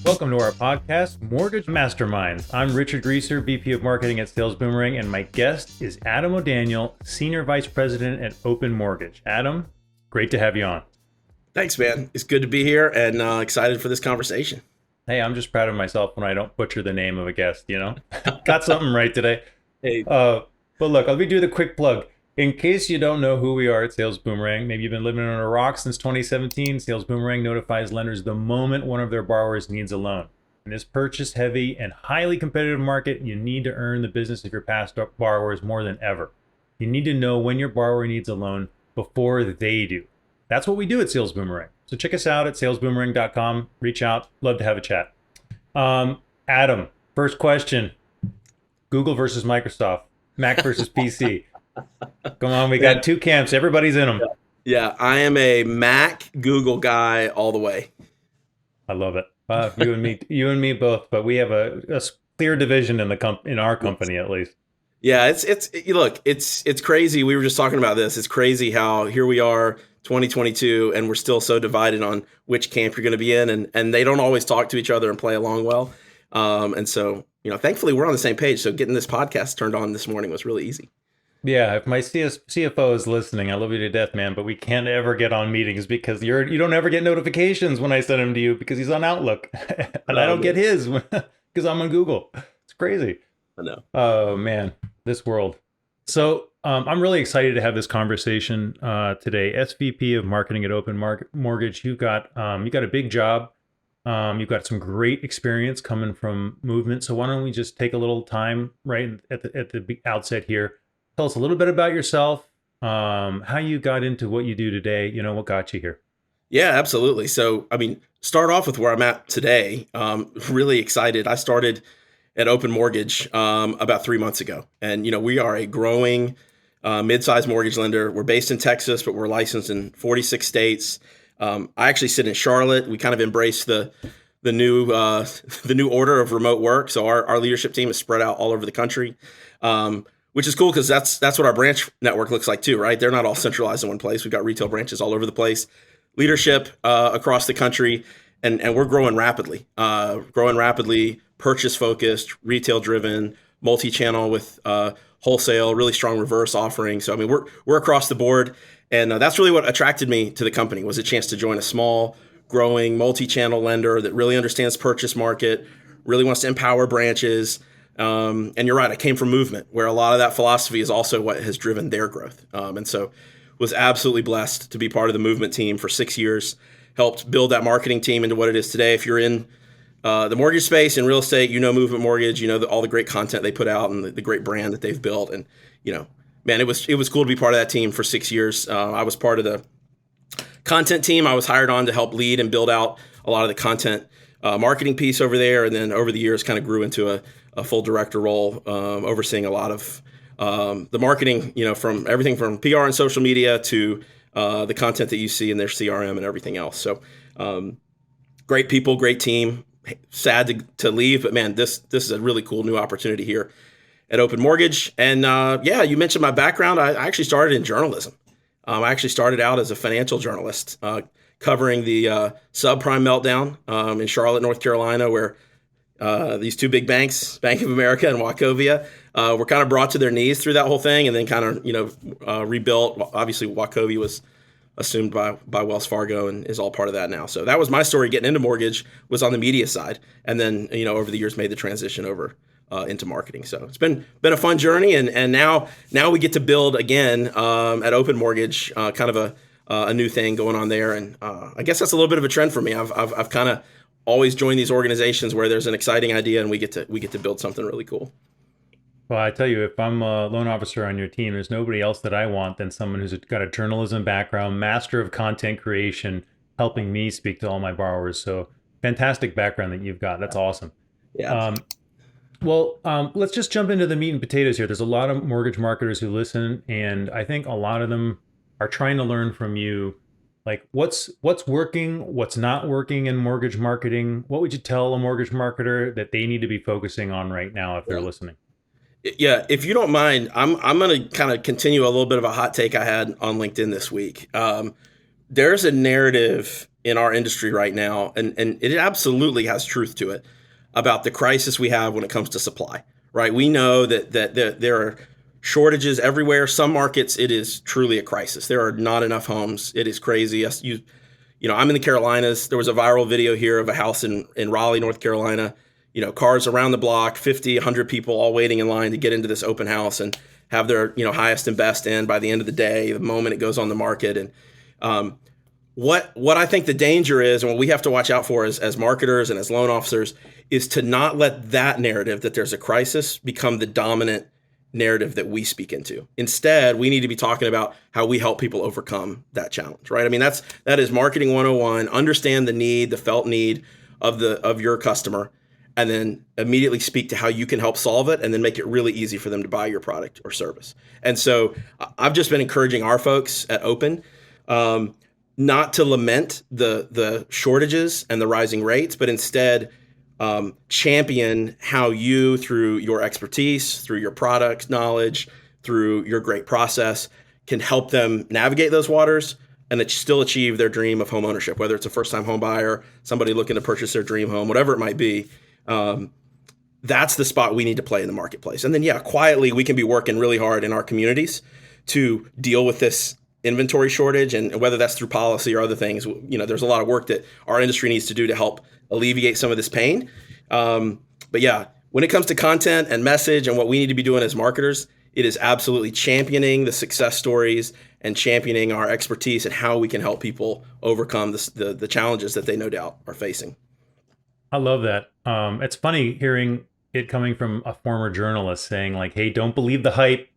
Welcome to our podcast, Mortgage Masterminds. I'm Richard Grieser, VP of Marketing at Sales Boomerang, and my guest is Adam O'Daniel, Senior Vice President at Open Mortgage. Adam, great to have you on. Thanks, man. It's good to be here and excited for this conversation. Hey, I'm just proud of myself when I don't butcher the name of a guest, you know? Got something right today. Hey, But look, let me do the quick plug. In case you don't know who we are at Sales Boomerang, maybe you've been living under a rock since 2017, Sales Boomerang notifies lenders the moment one of their borrowers needs a loan. In this purchase-heavy and highly competitive market, you need to earn the business of your past borrowers more than ever. You need to know when your borrower needs a loan before they do. That's what we do at Sales Boomerang. So check us out at salesboomerang.com. Reach out. Love to have a chat. Adam, first question. Google versus Microsoft. Mac versus PC. Come on, we got two camps. Everybody's in them. yeah, I am a Mac Google guy all the way. I love it. You and me both. But we have a clear division in our company at least. Yeah, it's crazy. We were just talking about this. It's crazy how here we are, 2022, and we're still so divided on which camp you're going to be in, and they don't always talk to each other and play along well. And so, thankfully we're on the same page. So getting this podcast turned on this morning was really easy. Yeah, if my CFO is listening, I love you to death, man, but we can't ever get on meetings because you don't ever get notifications when I send them to you because he's on Outlook, and I don't get his because I'm on Google. It's crazy. I know. Oh man, this world. So I'm really excited to have this conversation today. SVP of Marketing at Open Mortgage, you got a big job. You've got some great experience coming from movement. So why don't we just take a little time right at the outset here. Tell us a little bit about yourself, how you got into what you do today, what got you here. Yeah, absolutely. So, start off with where I'm at today. Really excited. I started at Open Mortgage about 3 months ago. And, we are a growing mid-sized mortgage lender. We're based in Texas, but we're licensed in 46 states. I actually sit in Charlotte. We kind of embrace the new order of remote work. So our leadership team is spread out all over the country. Which is cool because that's what our branch network looks like too, right? They're not all centralized in one place. We've got retail branches all over the place, leadership across the country, and we're growing rapidly. Purchase focused, retail driven, multi-channel with wholesale, really strong reverse offering. So we're across the board, and that's really what attracted me to the company was a chance to join a small, growing, multi-channel lender that really understands purchase market, really wants to empower branches. And you're right, I came from movement where a lot of that philosophy is also what has driven their growth. And so was absolutely blessed to be part of the movement team for 6 years, helped build that marketing team into what it is today. If you're in the mortgage space and real estate, Movement Mortgage, all the great content they put out and the great brand that they've built. And, man, it was cool to be part of that team for 6 years. I was part of the content team. I was hired on to help lead and build out a lot of the content marketing piece over there. And then over the years kind of grew into a full director role, overseeing a lot of the marketing, from everything from PR and social media to the content that you see in their CRM and everything else. So great people, great team. Sad to leave, but man, this is a really cool new opportunity here at Open Mortgage. And you mentioned my background. I actually started in journalism. I actually started out as a financial journalist, covering the subprime meltdown in Charlotte, North Carolina, where these two big banks, Bank of America and Wachovia, were kind of brought to their knees through that whole thing and then kind of rebuilt. Obviously, Wachovia was assumed by Wells Fargo and is all part of that now. So that was my story getting into mortgage, was on the media side. And then, over the years made the transition over into marketing. So it's been a fun journey. And now we get to build again at Open Mortgage, kind of a new thing going on there. And I guess that's a little bit of a trend for me. I've kind of always join these organizations where there's an exciting idea and we get to build something really cool. Well, I tell you, if I'm a loan officer on your team, there's nobody else that I want than someone who's got a journalism background, master of content creation, helping me speak to all my borrowers. So fantastic background that you've got. That's awesome. Yeah. Let's just jump into the meat and potatoes here. There's a lot of mortgage marketers who listen, and I think a lot of them are trying to learn from you. Like what's working, what's not working in mortgage marketing? What would you tell a mortgage marketer that they need to be focusing on right now if they're listening? Yeah, if you don't mind, I'm going to kind of continue a little bit of a hot take I had on LinkedIn this week. There's a narrative in our industry right now, and it absolutely has truth to it, about the crisis we have when it comes to supply, right? We know that there are shortages everywhere. Some markets, it is truly a crisis. There are not enough homes. It is crazy. I'm in the Carolinas. There was a viral video here of a house in Raleigh, North Carolina. Cars around the block, 50, 100 people all waiting in line to get into this open house and have their, highest and best in by the end of the day, the moment it goes on the market. And what I think the danger is, and what we have to watch out for as marketers and as loan officers, is to not let that narrative that there's a crisis become the dominant narrative that we speak into. Instead, we need to be talking about how we help people overcome that challenge, right? I mean, that is marketing 101. Understand the need, the felt need of your customer, and then immediately speak to how you can help solve it, and then make it really easy for them to buy your product or service. And so I've just been encouraging our folks at Open not to lament the shortages and the rising rates, but instead champion how you, through your expertise, through your product knowledge, through your great process, can help them navigate those waters and still achieve their dream of home ownership, whether it's a first-time home buyer, somebody looking to purchase their dream home, whatever it might be. That's the spot we need to play in the marketplace. And then, quietly, we can be working really hard in our communities to deal with this inventory shortage, and whether that's through policy or other things. There's a lot of work that our industry needs to do to help alleviate some of this pain. But when it comes to content and message and what we need to be doing as marketers, it is absolutely championing the success stories and championing our expertise and how we can help people overcome the challenges that they no doubt are facing. I love that. It's funny hearing it coming from a former journalist saying, like, hey, don't believe the hype.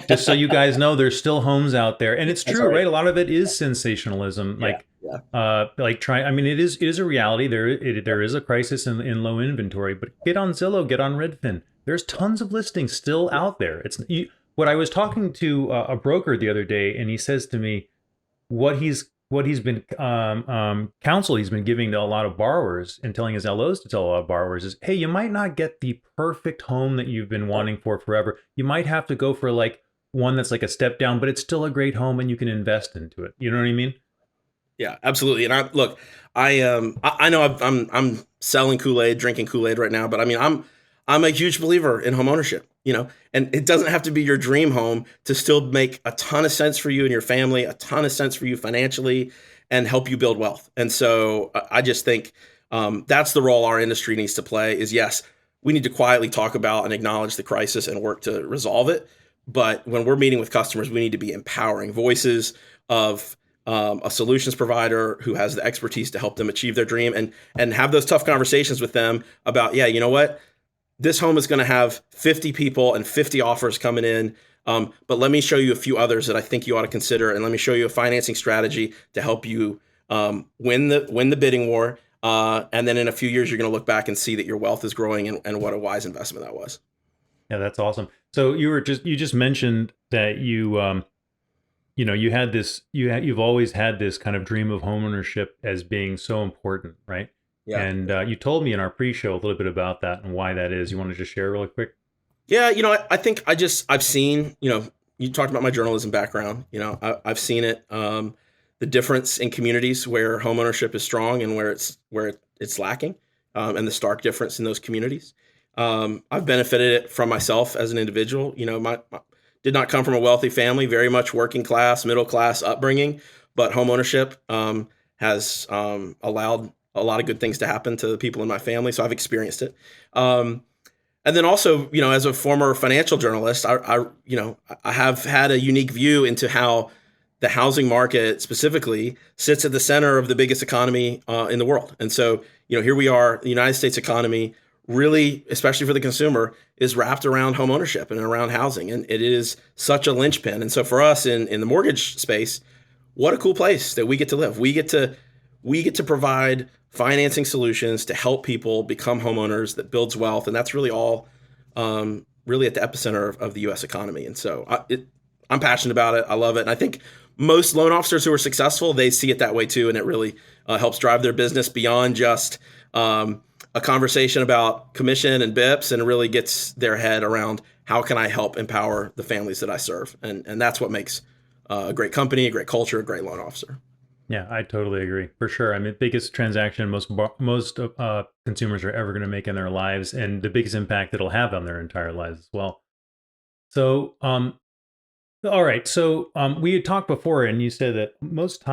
Just so you guys know, there's still homes out there. And it's true, right? A lot of it is sensationalism. It is a reality. There is a crisis in low inventory, but get on Zillow, get on Redfin. There's tons of listings still out there. What I was talking to a broker the other day, and he says to me, what he's been counsel he's been giving to a lot of borrowers and telling his LOs to tell a lot of borrowers is, hey, you might not get the perfect home that you've been wanting for forever. You might have to go for like one that's like a step down, but it's still a great home and you can invest into it. You know what I mean? Yeah, absolutely. And I know I'm selling Kool-Aid, drinking Kool-Aid right now, but I mean, I'm a huge believer in home ownership, and it doesn't have to be your dream home to still make a ton of sense for you and your family, a ton of sense for you financially, and help you build wealth. And so I just think that's the role our industry needs to play is, yes, we need to quietly talk about and acknowledge the crisis and work to resolve it. But when we're meeting with customers, we need to be empowering voices of a solutions provider who has the expertise to help them achieve their dream, and have those tough conversations with them about, you know what? This home is going to have 50 people and 50 offers coming in. But let me show you a few others that I think you ought to consider. And let me show you a financing strategy to help you win the bidding war. And then in a few years, you're going to look back and see that your wealth is growing, and what a wise investment that was. Yeah, that's awesome. So you just mentioned that you've always had this kind of dream of homeownership as being so important, right? Yeah. And you told me in our pre-show a little bit about that and why that is. You want to just share really quick? Yeah, I think I've seen, you talked about my journalism background. I've seen it, the difference in communities where homeownership is strong and where it's lacking, and the stark difference in those communities. I've benefited from myself as an individual. Did not come from a wealthy family, very much working class, middle class upbringing, but homeownership has allowed a lot of good things to happen to the people in my family. So I've experienced it. And then also, as a former financial journalist, I have had a unique view into how the housing market specifically sits at the center of the biggest economy in the world. And so, here we are, the United States economy really, especially for the consumer, is wrapped around home ownership and around housing. And it is such a linchpin. And so for us in the mortgage space, what a cool place that we get to live. We get to provide financing solutions to help people become homeowners that builds wealth. And that's really all really at the epicenter of the U.S. economy. And so I'm passionate about it. I love it. And I think most loan officers who are successful, they see it that way too. And it really helps drive their business beyond just a conversation about commission and BIPs, and it really gets their head around how can I help empower the families that I serve. And that's what makes a great company, a great culture, a great loan officer. Yeah, I totally agree for sure. I mean, biggest transaction most consumers are ever going to make in their lives, and the biggest impact it'll have on their entire lives as well. So, all right. So we had talked before, and you said that most of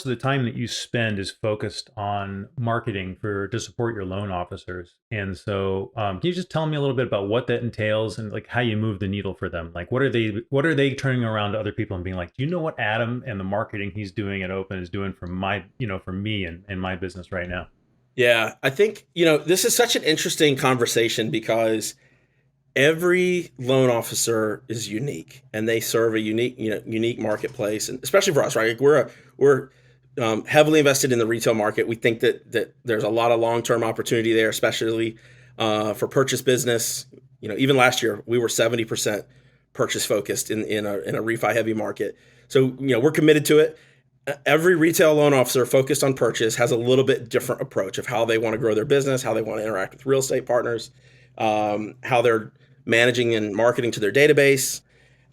the time that you spend is focused on marketing for to support your loan officers. And so, can you just tell me a little bit about what that entails and like how you move the needle for them? Like, what are they turning around to other people and being like, do you know what Adam and the marketing he's doing at Open is doing for my, for me and my business right now? Yeah, I think, this is such an interesting conversation because every loan officer is unique and they serve a unique marketplace, and especially for us, right? Like we're heavily invested in the retail market. We think that there's a lot of long-term opportunity there, especially for purchase business. Even last year we were 70% purchase focused in a refi heavy market. So we're committed to it. Every retail loan officer focused on purchase has a little bit different approach of how they want to grow their business, how they want to interact with real estate partners, how they're managing and marketing to their database.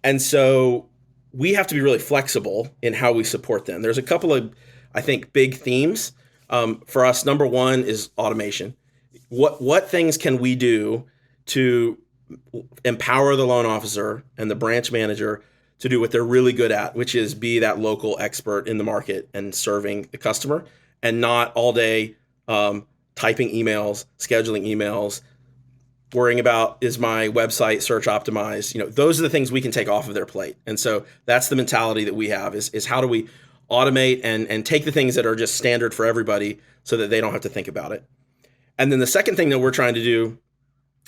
And so we have to be really flexible in how we support them. There's a couple of, I think, big themes for us. Number one is automation. What things can we do to empower the loan officer and the branch manager to do what they're really good at, which is be that local expert in the market and serving the customer, and not all day typing emails, scheduling emails, worrying about, is my website search optimized? Those are the things we can take off of their plate. And so that's the mentality that we have is how do we automate and take the things that are just standard for everybody so that they don't have to think about it. And then the second thing that we're trying to do,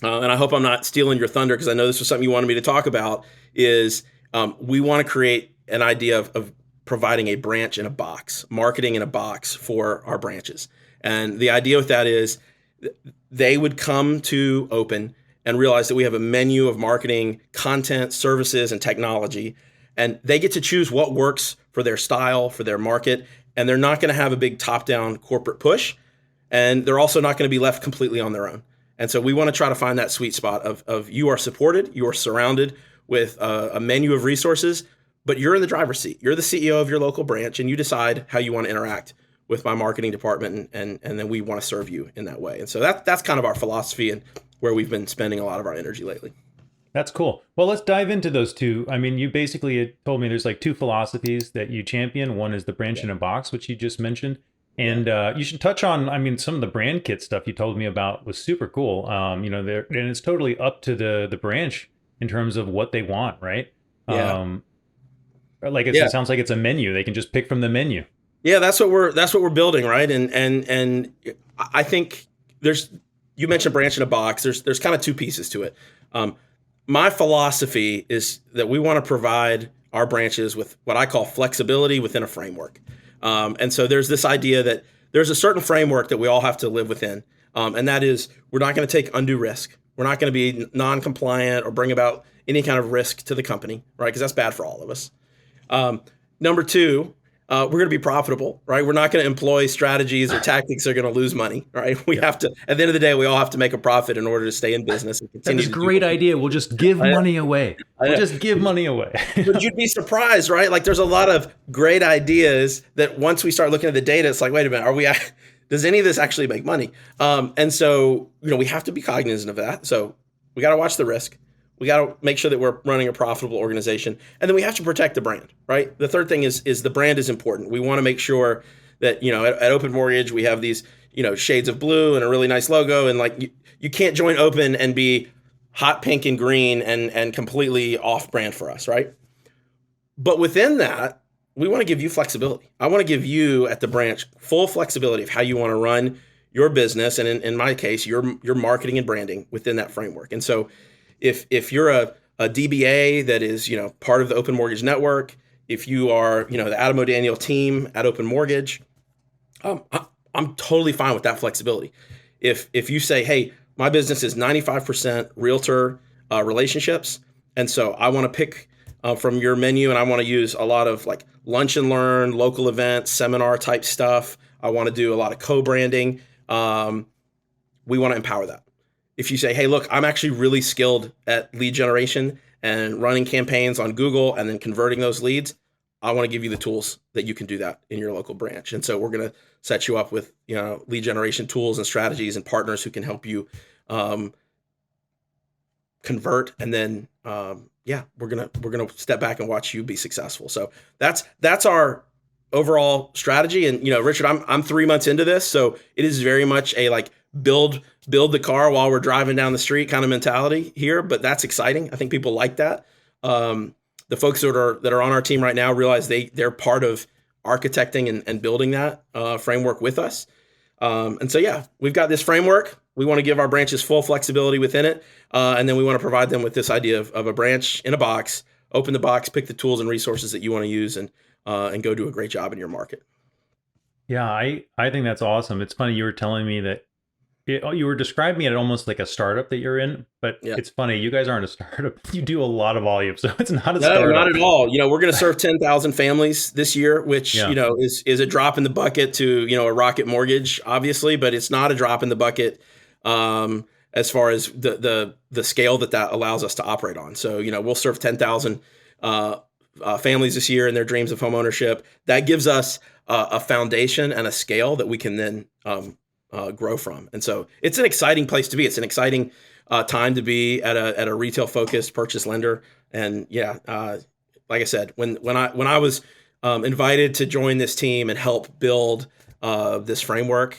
and I hope I'm not stealing your thunder because I know this was something you wanted me to talk about, is we want to create an idea of providing a branch in a box, marketing in a box for our branches. And the idea with that is they would come to Open and realize that we have a menu of marketing, content, services, and technology, and they get to choose what works for their style, for their market, and they're not going to have a big top-down corporate push, and they're also not going to be left completely on their own. And so we want to try to find that sweet spot of you are supported, you are surrounded with a menu of resources, but you're in the driver's seat. You're the CEO of your local branch, and you decide how you want to interact with my marketing department, and then we want to serve you in that way. And so that's kind of our philosophy and where we've been spending a lot of our energy lately. That's cool. Well, let's dive into those two. I mean, you basically told me there's like two philosophies that you champion. One is the branch in a box, which you just mentioned. And you should touch on, I mean, some of the brand kit stuff you told me about was super cool. And it's totally up to the branch in terms of what they want, right? Yeah. Like Yeah. it sounds like it's a menu. They can just pick from the menu. Yeah, that's what we're building, right? And I think you mentioned branch in a box. There's kind of two pieces to it. My philosophy is that we want to provide our branches with what I call flexibility within a framework. And so there's this idea that there's a certain framework that we all have to live within. And that is, we're not going to take undue risk. We're not going to be non-compliant or bring about any kind of risk to the company, right? Because that's bad for all of us. Number two, we're going to be profitable, right? We're not going to employ strategies or tactics that are going to lose money, right? We have to, at the end of the day, we all have to make a profit in order to stay in business and continue That's a to great idea. We'll just give money away. We'll just give money away. But you'd be surprised, right? Like there's a lot of great ideas that once we start looking at the data, it's like, wait a minute, does any of this actually make money? And so, we have to be cognizant of that. So we got to watch the risk. We got to make sure that we're running a profitable organization. And then we have to protect the brand, right? The third thing is the brand is important. We want to make sure that, at Open Mortgage, we have these, shades of blue and a really nice logo. And like, you can't join Open and be hot pink and green and completely off brand for us, right? But within that, we want to give you flexibility. I want to give you at the branch full flexibility of how you want to run your business. And in my case, your marketing and branding within that framework. And so if you're a DBA that is, part of the Open Mortgage Network, if you are, the Adam O'Daniel team at Open Mortgage, I'm totally fine with that flexibility. If you say, hey, my business is 95% realtor relationships, and so I want to pick from your menu, and I want to use a lot of like lunch and learn, local events, seminar type stuff. I want to do a lot of co-branding. We want to empower that. If you say, hey, look, I'm actually really skilled at lead generation and running campaigns on Google and then converting those leads, I want to give you the tools that you can do that in your local branch. And so we're going to set you up with, lead generation tools and strategies and partners who can help you convert. And then, we're going to step back and watch you be successful. So that's our overall strategy. And, Richard, I'm 3 months into this. So it is very much a like build the car while we're driving down the street kind of mentality here, but that's exciting. I think people like that. The folks that are on our team right now realize they're part of architecting and building that framework with us. And so, we've got this framework. We want to give our branches full flexibility within it. And then we want to provide them with this idea of a branch in a box, open the box, pick the tools and resources that you want to use and go do a great job in your market. Yeah, I think that's awesome. It's funny, you were telling me that you were describing it almost like a startup that you're in, but It's funny, you guys aren't a startup. You do a lot of volume, so it's not a startup. No, not at all. We're going to serve 10,000 families this year, which is a drop in the bucket to a Rocket Mortgage, obviously, but it's not a drop in the bucket as far as the scale that allows us to operate on. So we'll serve 10,000 families this year in their dreams of homeownership. That gives us a foundation and a scale that we can then grow from. And so it's an exciting place to be. It's an exciting time to be at a retail focused purchase lender. And like I said, when I was invited to join this team and help build this framework,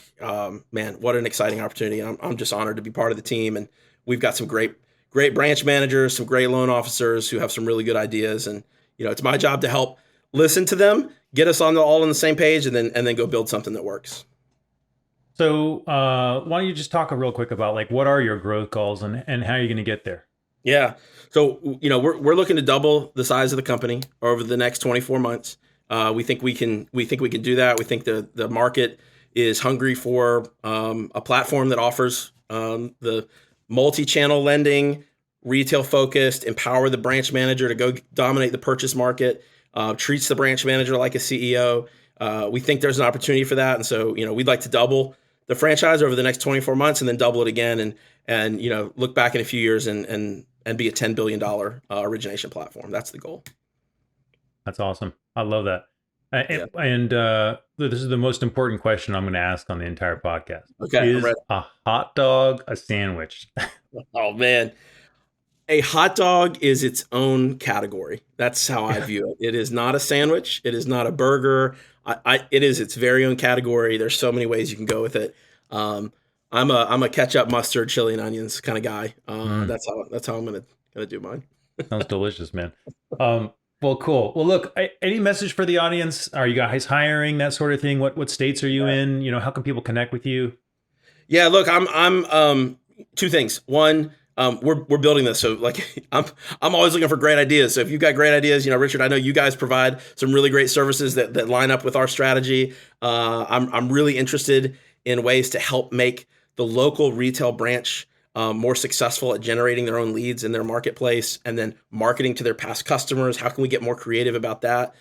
man, what an exciting opportunity. I'm just honored to be part of the team. And we've got some great branch managers, some great loan officers who have some really good ideas. And, it's my job to help listen to them, get us all on the same page, and then go build something that works. So why don't you just talk real quick about like what are your growth goals and how are you going to get there? Yeah. So, we're looking to double the size of the company over the next 24 months. We think we can do that. We think the market is hungry for a platform that offers the multi-channel lending, retail focused, empower the branch manager to go dominate the purchase market, treats the branch manager like a CEO. We think there's an opportunity for that. And so, we'd like to double the franchise over the next 24 months and then double it again and look back in a few years and be a $10 billion origination platform. That's the goal. That's awesome. I love that. And this is the most important question I'm going to ask on the entire podcast. Okay. Is a hot dog a sandwich? Oh, man. A hot dog is its own category. That's how I view it. It is not a sandwich. It is not a burger. It is its very own category. There's so many ways you can go with it. I'm a ketchup, mustard, chili, and onions kind of guy. That's how I'm gonna do mine. Sounds delicious, man. Well, cool. Well, look, any message for the audience? Are you guys hiring, that sort of thing? What states are you in? How can people connect with you? Yeah, look, I'm two things. One, we're building this, so like I'm always looking for great ideas. So if you've got great ideas, Richard, I know you guys provide some really great services that line up with our strategy. I'm really interested in ways to help make the local retail branch more successful at generating their own leads in their marketplace and then marketing to their past customers. How can we get more creative about that?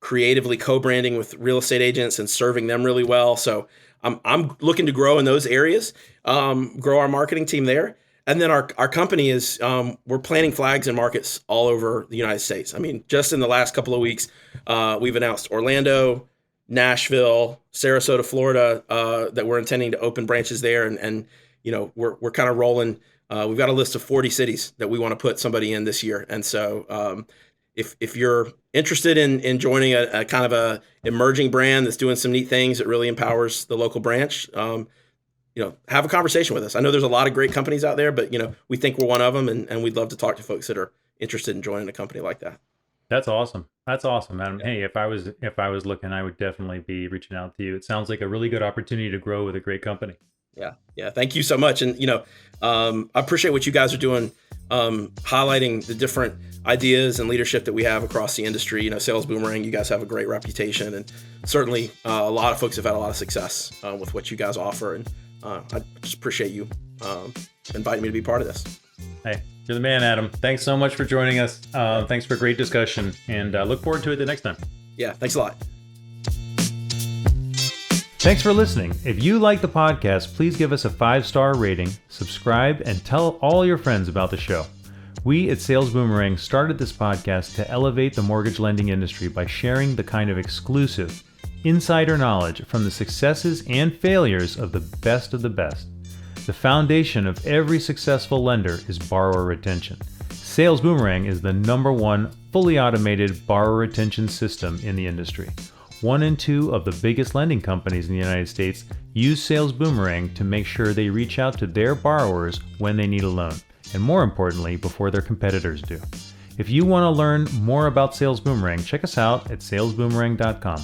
Creatively co-branding with real estate agents and serving them really well. So I'm looking to grow in those areas, grow our marketing team there. And then our company is, we're planting flags in markets all over the United States. I mean, just in the last couple of weeks, we've announced Orlando, Nashville, Sarasota, Florida, that we're intending to open branches there. And we're kind of rolling. We've got a list of 40 cities that we want to put somebody in this year. And so if you're interested in joining a kind of a emerging brand that's doing some neat things that really empowers the local branch, have a conversation with us. I know there's a lot of great companies out there, but we think we're one of them, and we'd love to talk to folks that are interested in joining a company like that. That's awesome. That's awesome, man. Hey, if I was looking, I would definitely be reaching out to you. It sounds like a really good opportunity to grow with a great company. Yeah. Thank you so much. And I appreciate what you guys are doing, highlighting the different ideas and leadership that we have across the industry. Sales Boomerang, you guys have a great reputation, and certainly a lot of folks have had a lot of success with what you guys offer. And I just appreciate you inviting me to be part of this. Hey, you're the man, Adam. Thanks so much for joining us. Thanks for a great discussion, and look forward to it the next time. Yeah, thanks a lot. Thanks for listening. If you like the podcast, please give us a 5-star rating, subscribe, and tell all your friends about the show. We at Sales Boomerang started this podcast to elevate the mortgage lending industry by sharing the kind of exclusive, insider knowledge from the successes and failures of the best of the best. The foundation of every successful lender is borrower retention. Sales Boomerang is the #1 fully automated borrower retention system in the industry. 1 in 2 of the biggest lending companies in the United States use Sales Boomerang to make sure they reach out to their borrowers when they need a loan, and more importantly, before their competitors do. If you want to learn more about Sales Boomerang, check us out at salesboomerang.com.